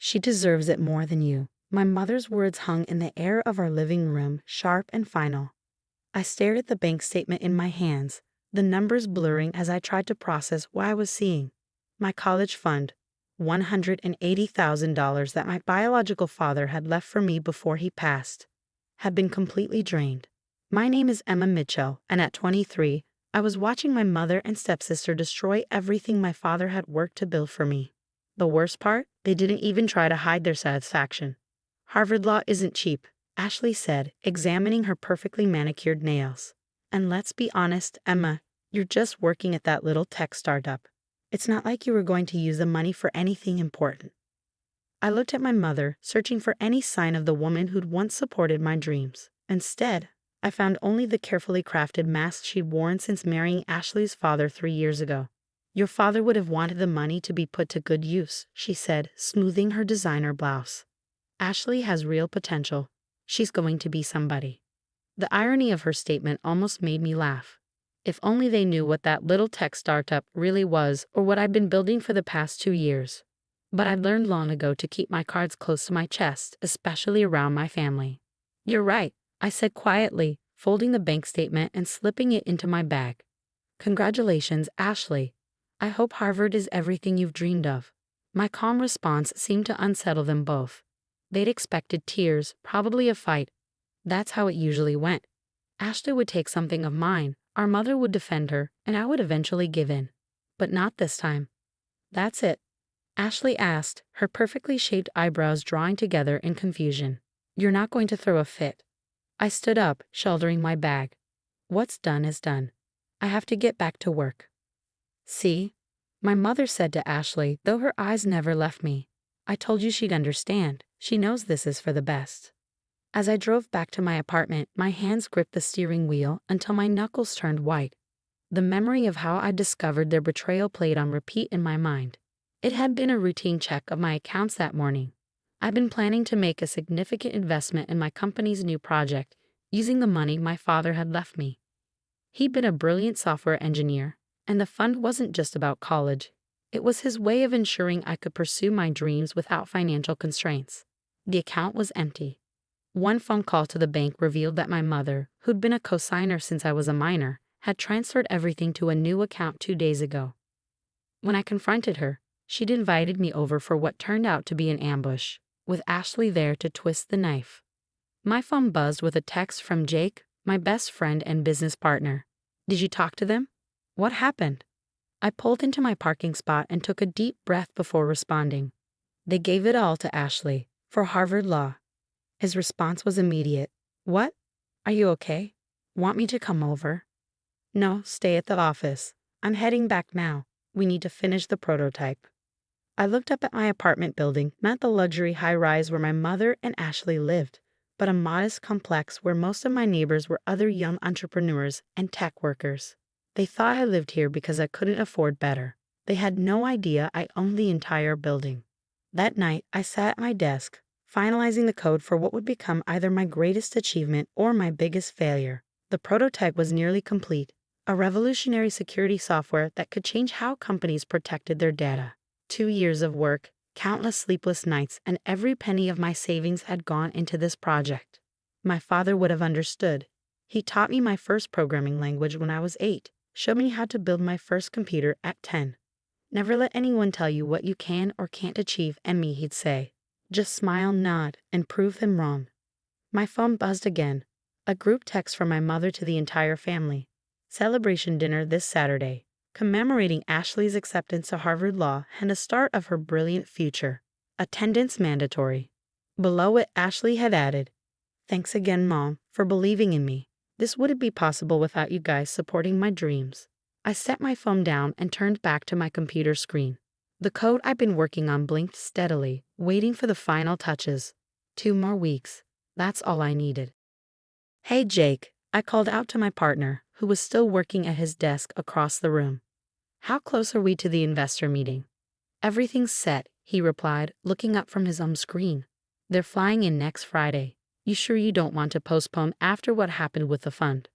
She deserves it more than you. My mother's words hung in the air of our living room, sharp and final. I stared at the bank statement in my hands, the numbers blurring as I tried to process what I was seeing. My college fund, $180,000 that my biological father had left for me before he passed, had been completely drained. My name is Emma Mitchell, and at 23, I was watching my mother and stepsister destroy everything my father had worked to build for me. The worst part, they didn't even try to hide their satisfaction. Harvard Law isn't cheap, Ashley said, examining her perfectly manicured nails. And let's be honest, Emma, you're just working at that little tech startup. It's not like you were going to use the money for anything important. I looked at my mother, searching for any sign of the woman who'd once supported my dreams. Instead, I found only the carefully crafted mask she'd worn since marrying Ashley's father 3 years ago. Your father would have wanted the money to be put to good use, she said, smoothing her designer blouse. Ashley has real potential. She's going to be somebody. The irony of her statement almost made me laugh. If only they knew what that little tech startup really was, or what I'd been building for the past 2 years. But I'd learned long ago to keep my cards close to my chest, especially around my family. You're right, I said quietly, folding the bank statement and slipping it into my bag. Congratulations, Ashley. I hope Harvard is everything you've dreamed of. My calm response seemed to unsettle them both. They'd expected tears, probably a fight. That's how it usually went. Ashley would take something of mine, our mother would defend her, and I would eventually give in. But not this time. That's it? Ashley asked, her perfectly shaped eyebrows drawing together in confusion. You're not going to throw a fit. I stood up, shouldering my bag. What's done is done. I have to get back to work. See? My mother said to Ashley, though her eyes never left me. I told you she'd understand. She knows this is for the best. As I drove back to my apartment, my hands gripped the steering wheel until my knuckles turned white. The memory of how I discovered their betrayal played on repeat in my mind. It had been a routine check of my accounts that morning. I'd been planning to make a significant investment in my company's new project, using the money my father had left me. He'd been a brilliant software engineer, and the fund wasn't just about college. It was his way of ensuring I could pursue my dreams without financial constraints. The account was empty. One phone call to the bank revealed that my mother, who'd been a cosigner since I was a minor, had transferred everything to a new account 2 days ago. When I confronted her, she'd invited me over for what turned out to be an ambush, with Ashley there to twist the knife. My phone buzzed with a text from Jake, my best friend and business partner. Did you talk to them? What happened? I pulled into my parking spot and took a deep breath before responding. They gave it all to Ashley, for Harvard Law. His response was immediate. What? Are you okay? Want me to come over? No, stay at the office. I'm heading back now. We need to finish the prototype. I looked up at my apartment building, not the luxury high-rise where my mother and Ashley lived, but a modest complex where most of my neighbors were other young entrepreneurs and tech workers. They thought I lived here because I couldn't afford better. They had no idea I owned the entire building. That night, I sat at my desk, finalizing the code for what would become either my greatest achievement or my biggest failure. The prototype was nearly complete, a revolutionary security software that could change how companies protected their data. 2 years of work, countless sleepless nights, and every penny of my savings had gone into this project. My father would have understood. He taught me my first programming language when I was 8, showed me how to build my first computer at 10. Never let anyone tell you what you can or can't achieve, Emmy, he'd say. Just smile, nod, and prove them wrong. My phone buzzed again. A group text from my mother to the entire family. Celebration dinner this Saturday, commemorating Ashley's acceptance to Harvard Law and the start of her brilliant future. Attendance mandatory. Below it, Ashley had added, Thanks again, Mom, for believing in me. This wouldn't be possible without you guys supporting my dreams. I set my phone down and turned back to my computer screen. The code I'd been working on blinked steadily, waiting for the final touches. 2 more weeks. That's all I needed. Hey, Jake, I called out to my partner, who was still working at his desk across the room. How close are we to the investor meeting? Everything's set, he replied, looking up from his screen. They're flying in next Friday. You sure you don't want to postpone after what happened with the fund?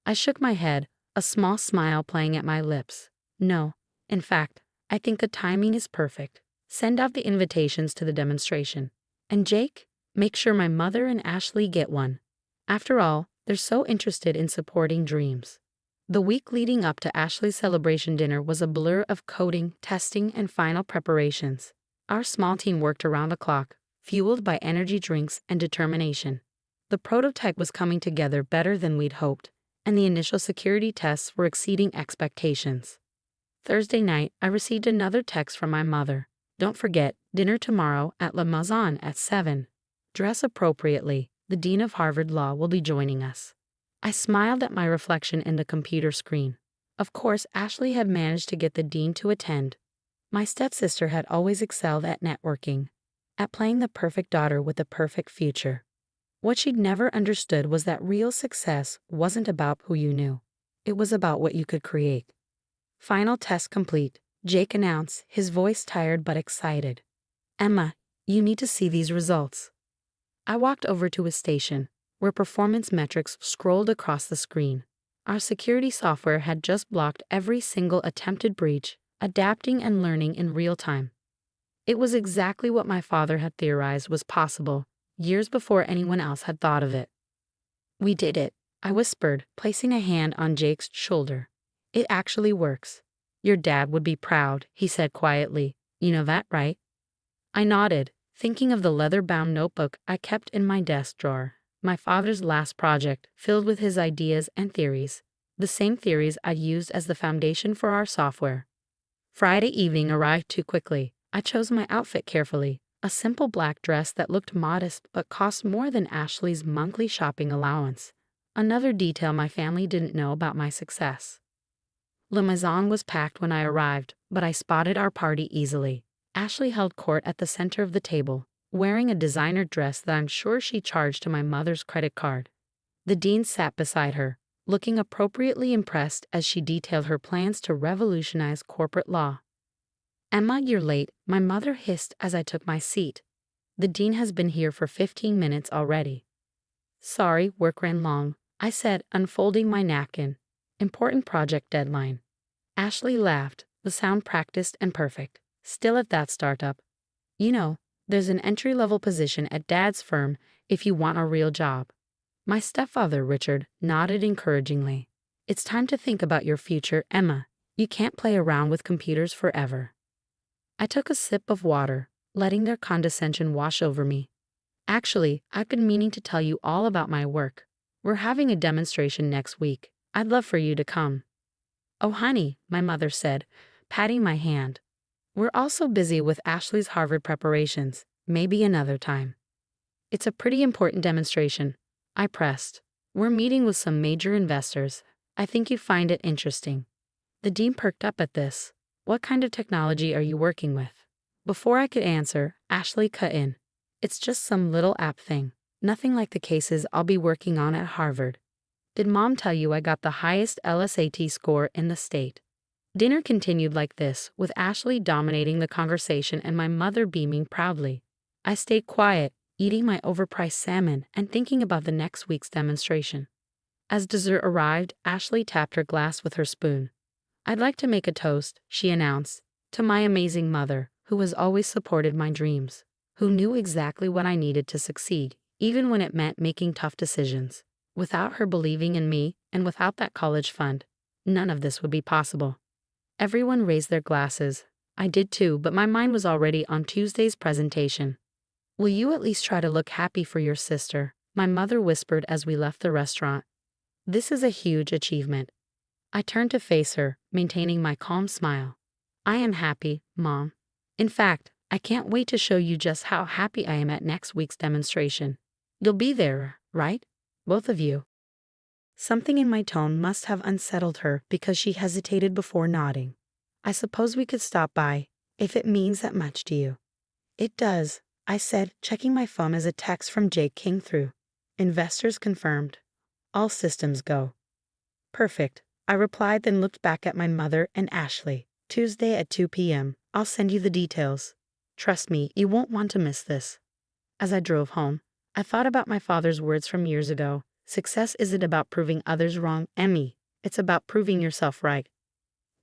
I shook my head, a small smile playing at my lips. No, in fact, I think the timing is perfect. Send out the invitations to the demonstration. And Jake, make sure my mother and Ashley get one. After all, they're so interested in supporting dreams. The week leading up to Ashley's celebration dinner was a blur of coding, testing, and final preparations. Our small team worked around the clock, fueled by energy drinks and determination. The prototype was coming together better than we'd hoped, and the initial security tests were exceeding expectations. Thursday night, I received another text from my mother. Don't forget, dinner tomorrow at La Maison at 7. Dress appropriately. The Dean of Harvard Law will be joining us. I smiled at my reflection in the computer screen. Of course, Ashley had managed to get the dean to attend. My stepsister had always excelled at networking, at playing the perfect daughter with the perfect future. What she'd never understood was that real success wasn't about who you knew. It was about what you could create. Final test complete, Jake announced, his voice tired but excited. Emma, you need to see these results. I walked over to his station, where performance metrics scrolled across the screen. Our security software had just blocked every single attempted breach, adapting and learning in real time. It was exactly what my father had theorized was possible, years before anyone else had thought of it. We did it, I whispered, placing a hand on Jake's shoulder. It actually works. Your dad would be proud, he said quietly. You know that, right? I nodded, thinking of the leather-bound notebook I kept in my desk drawer, my father's last project, filled with his ideas and theories, the same theories I'd used as the foundation for our software. Friday evening arrived too quickly. I chose my outfit carefully, a simple black dress that looked modest but cost more than Ashley's monthly shopping allowance, another detail my family didn't know about my success. La Maison was packed when I arrived, but I spotted our party easily. Ashley held court at the center of the table, wearing a designer dress that I'm sure she charged to my mother's credit card. The dean sat beside her, looking appropriately impressed as she detailed her plans to revolutionize corporate law. Emma, you're late, my mother hissed as I took my seat. The dean has been here for 15 minutes already. Sorry, work ran long, I said, unfolding my napkin. Important project deadline. Ashley laughed, the sound practiced and perfect. Still at that startup. You know, there's an entry-level position at Dad's firm if you want a real job. My stepfather, Richard, nodded encouragingly. It's time to think about your future, Emma. You can't play around with computers forever. I took a sip of water, letting their condescension wash over me. Actually, I've been meaning to tell you all about my work. We're having a demonstration next week. I'd love for you to come. Oh, honey, my mother said, patting my hand. We're also busy with Ashley's Harvard preparations. Maybe another time. It's a pretty important demonstration, I pressed. We're meeting with some major investors. I think you find it interesting. The dean perked up at this. What kind of technology are you working with? Before I could answer, Ashley cut in. It's just some little app thing. Nothing like the cases I'll be working on at Harvard. Did Mom tell you I got the highest LSAT score in the state? Dinner continued like this, with Ashley dominating the conversation and my mother beaming proudly. I stayed quiet, eating my overpriced salmon and thinking about the next week's demonstration. As dessert arrived, Ashley tapped her glass with her spoon. I'd like to make a toast, she announced, to my amazing mother, who has always supported my dreams, who knew exactly what I needed to succeed, even when it meant making tough decisions. Without her believing in me, and without that college fund, none of this would be possible. Everyone raised their glasses. I did too, but my mind was already on Tuesday's presentation. Will you at least try to look happy for your sister? My mother whispered as we left the restaurant. This is a huge achievement. I turned to face her, maintaining my calm smile. I am happy, Mom. In fact, I can't wait to show you just how happy I am at next week's demonstration. You'll be there, right? Both of you. Something in my tone must have unsettled her because she hesitated before nodding. I suppose we could stop by, if it means that much to you. It does, I said, checking my phone as a text from Jake came through. Investors confirmed. All systems go. Perfect, I replied, then looked back at my mother and Ashley. Tuesday at 2 p.m. I'll send you the details. Trust me, you won't want to miss this. As I drove home, I thought about my father's words from years ago. Success isn't about proving others wrong, Emmy. It's about proving yourself right.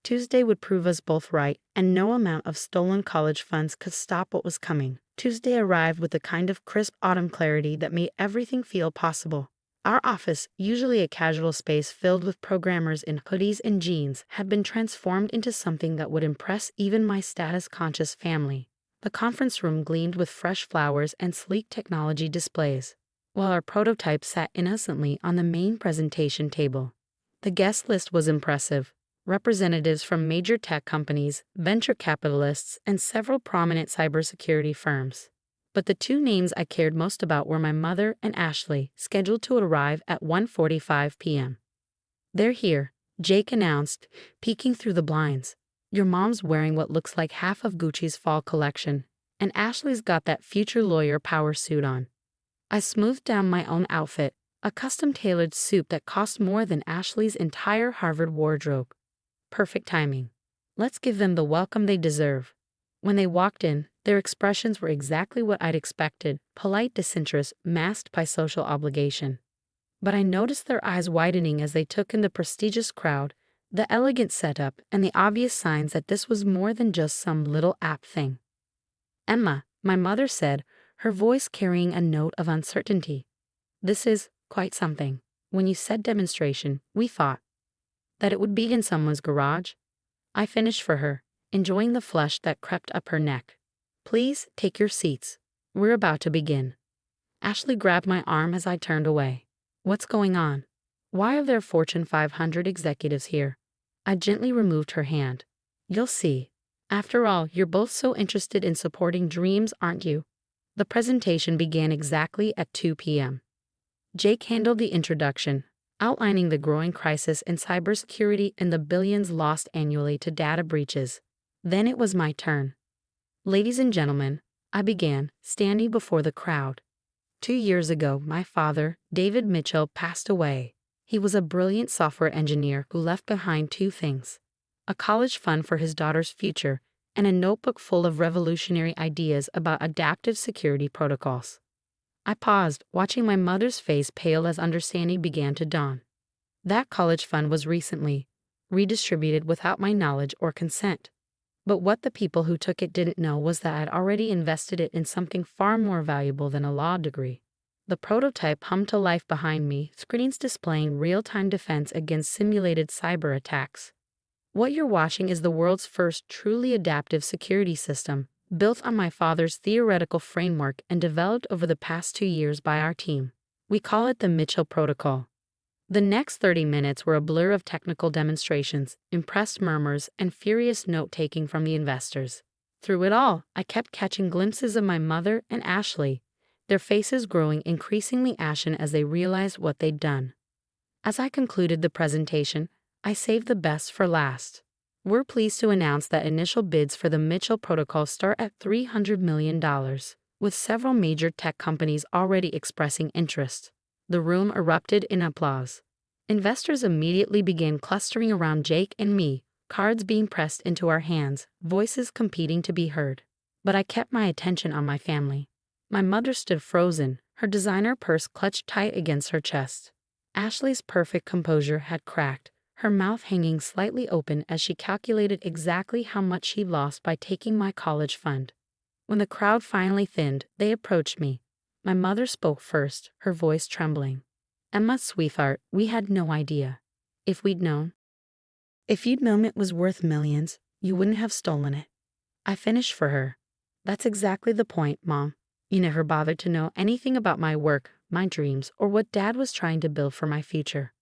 Tuesday would prove us both right, and no amount of stolen college funds could stop what was coming. Tuesday arrived with a kind of crisp autumn clarity that made everything feel possible. Our office, usually a casual space filled with programmers in hoodies and jeans, had been transformed into something that would impress even my status-conscious family. The conference room gleamed with fresh flowers and sleek technology displays, while our prototype sat innocently on the main presentation table. The guest list was impressive. Representatives from major tech companies, venture capitalists, and several prominent cybersecurity firms. But the two names I cared most about were my mother and Ashley, scheduled to arrive at 1:45 p.m. "They're here," Jake announced, peeking through the blinds. "Your mom's wearing what looks like half of Gucci's fall collection, and Ashley's got that future lawyer power suit on." I smoothed down my own outfit, a custom-tailored suit that cost more than Ashley's entire Harvard wardrobe. Perfect timing. Let's give them the welcome they deserve. When they walked in, their expressions were exactly what I'd expected, polite disinterest masked by social obligation. But I noticed their eyes widening as they took in the prestigious crowd, the elegant setup, and the obvious signs that this was more than just some little app thing. "Emma," my mother said, her voice carrying a note of uncertainty. "This is quite something. When you said demonstration, we thought that it would be in someone's garage." I finished for her, enjoying the flush that crept up her neck. "Please take your seats. We're about to begin." Ashley grabbed my arm as I turned away. "What's going on? Why are there Fortune 500 executives here?" I gently removed her hand. "You'll see. After all, you're both so interested in supporting dreams, aren't you?" The presentation began exactly at 2 p.m. Jake handled the introduction, outlining the growing crisis in cybersecurity and the billions lost annually to data breaches. Then it was my turn. "Ladies and gentlemen," I began, standing before the crowd. 2 years ago, my father, David Mitchell, passed away. He was a brilliant software engineer who left behind two things: a college fund for his daughter's future and a notebook full of revolutionary ideas about adaptive security protocols. I paused, watching my mother's face pale as understanding began to dawn. That college fund was recently redistributed without my knowledge or consent. But what the people who took it didn't know was that I'd already invested it in something far more valuable than a law degree. The prototype hummed to life behind me, screens displaying real-time defense against simulated cyber attacks. What you're watching is the world's first truly adaptive security system, built on my father's theoretical framework and developed over the past 2 years by our team. We call it the Mitchell Protocol. The next 30 minutes were a blur of technical demonstrations, impressed murmurs, and furious note-taking from the investors. Through it all, I kept catching glimpses of my mother and Ashley, their faces growing increasingly ashen as they realized what they'd done. As I concluded the presentation, I saved the best for last. We're pleased to announce that initial bids for the Mitchell Protocol start at $300 million, with several major tech companies already expressing interest. The room erupted in applause. Investors immediately began clustering around Jake and me, cards being pressed into our hands, voices competing to be heard. But I kept my attention on my family. My mother stood frozen, her designer purse clutched tight against her chest. Ashley's perfect composure had cracked, her mouth hanging slightly open as she calculated exactly how much she lost by taking my college fund. When the crowd finally thinned, they approached me. My mother spoke first, her voice trembling. "Emma, sweetheart, we had no idea. If we'd known. If you'd known it was worth millions, you wouldn't have stolen it." I finished for her. "That's exactly the point, Mom. You never bothered to know anything about my work, my dreams, or what Dad was trying to build for my future."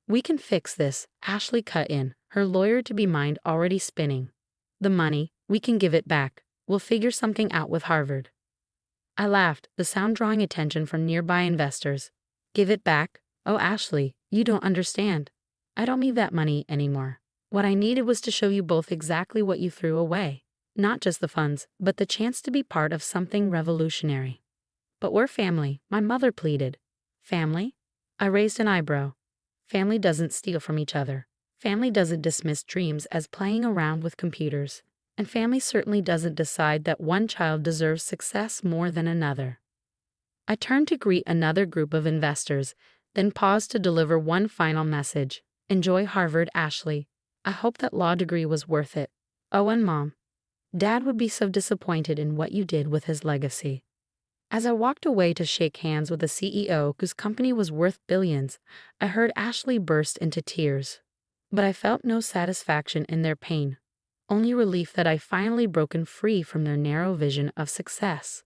"We can fix this," Ashley cut in, her lawyer-to-be mind already spinning. "The money, we can give it back. We'll figure something out with Harvard." I laughed, the sound drawing attention from nearby investors. "Give it back? Oh, Ashley, you don't understand. I don't need that money anymore. What I needed was to show you both exactly what you threw away. Not just the funds, but the chance to be part of something revolutionary." "But we're family," my mother pleaded. "Family?" I raised an eyebrow. "Family doesn't steal from each other. Family doesn't dismiss dreams as playing around with computers. And family certainly doesn't decide that one child deserves success more than another." I turned to greet another group of investors, then paused to deliver one final message. "Enjoy Harvard, Ashley. I hope that law degree was worth it. Oh, and Mom, Dad would be so disappointed in what you did with his legacy. As I walked away to shake hands with the CEO whose company was worth billions, I heard Ashley burst into tears. But I felt no satisfaction in their pain, only relief that I finally broken free from their narrow vision of success.